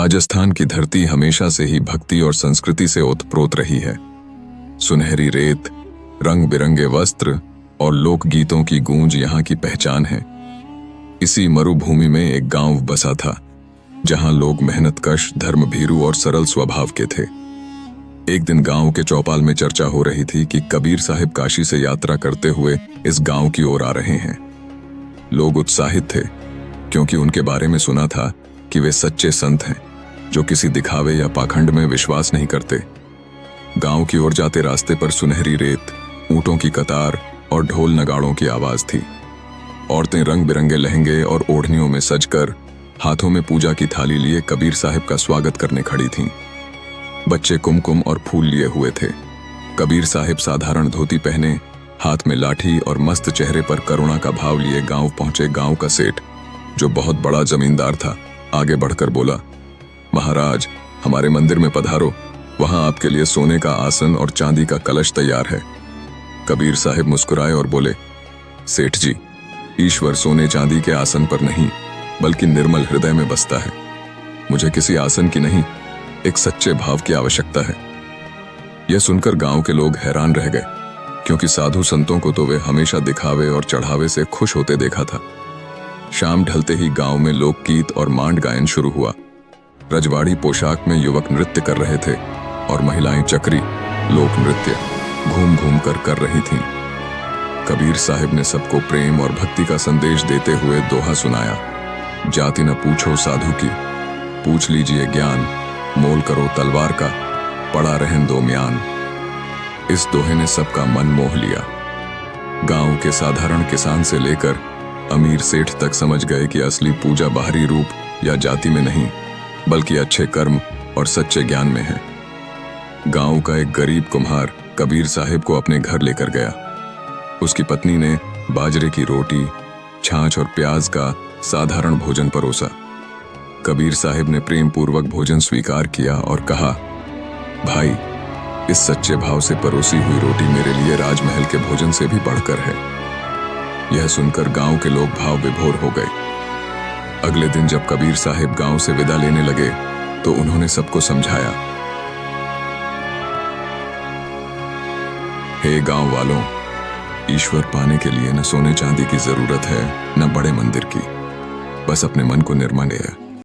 राजस्थान की धरती हमेशा से ही भक्ति और संस्कृति से ओतप्रोत रही है। सुनहरी रेत, रंग बिरंगे वस्त्र और लोकगीतों की गूंज यहाँ की पहचान है। इसी मरुभूमि में एक गांव बसा था, जहां लोग मेहनतकश, धर्मभीरू और सरल स्वभाव के थे। एक दिन गांव के चौपाल में चर्चा हो रही थी कि कबीर साहिब काशी से यात्रा करते हुए इस गांव की ओर आ रहे हैं। लोग उत्साहित थे, क्योंकि उनके बारे में सुना था कि वे सच्चे संत हैं, जो किसी दिखावे या पाखंड में विश्वास नहीं करते। गांव की ओर जाते रास्ते पर सुनहरी रेत, ऊंटों की कतार और ढोल नगाड़ों की आवाज थी। औरतें रंग बिरंगे लहंगे और ओढ़नियों में सजकर हाथों में पूजा की थाली लिए कबीर साहिब का स्वागत करने खड़ी थीं। बच्चे कुमकुम और फूल लिए हुए थे। कबीर साहिब साधारण धोती पहने, हाथ में लाठी और मस्त चेहरे पर करुणा का भाव लिए गांव पहुंचे। गांव का सेठ, जो बहुत बड़ा जमींदार था, आगे बढ़कर बोला, महाराज, हमारे मंदिर में पधारो, वहां आपके लिए सोने का आसन और चांदी का कलश तैयार है। कबीर साहिब मुस्कुराए और बोले, सेठ जी, ईश्वर सोने चांदी के आसन पर नहीं, बल्कि निर्मल हृदय में बसता है। मुझे किसी आसन की नहीं, एक सच्चे भाव की आवश्यकता है। यह सुनकर गांव के लोग हैरान रह गए, क्योंकि साधु संतों को तो वे हमेशा दिखावे और चढ़ावे से खुश होते देखा था। शाम ढलते ही गांव में लोकगीत और मांड गायन शुरू हुआ। रजवाड़ी पोशाक में युवक नृत्य कर रहे थे और महिलाएं चक्री लोक नृत्य घूम घूम कर रही थीं। कबीर साहिब ने सबको प्रेम और भक्ति का संदेश देते हुए दोहा सुनाया, जाति न पूछो साधु की, पूछ लीजिए ज्ञान, मोल करो तलवार का, पड़ा रहन दो म्यान। इस दोहे ने सबका मन मोह लिया। गांव के साधारण किसान से लेकर अमीर सेठ तक समझ गए कि असली पूजा बाहरी रूप या जाति में नहीं, बल्कि अच्छे कर्म और सच्चे ज्ञान में है। गांव का एक गरीब कुम्हार कबीर साहिब को अपने घर लेकर गया। उसकी पत्नी ने बाजरे की रोटी, छाछ और प्याज का साधारण भोजन परोसा। कबीर साहिब ने प्रेम पूर्वक भोजन स्वीकार किया और कहा, भाई, इस सच्चे भाव से परोसी हुई रोटी मेरे लिए राजमहल के भोजन से भी बढ़कर है। यह सुनकर गांव के लोग भाव विभोर हो गए। अगले दिन जब कबीर साहिब गांव से विदा लेने लगे, तो उन्होंने सबको समझाया, हे गांव वालों, ईश्वर पाने के लिए न सोने चांदी की जरूरत है, न बड़े मंदिर की, बस अपने मन को निर्मल है।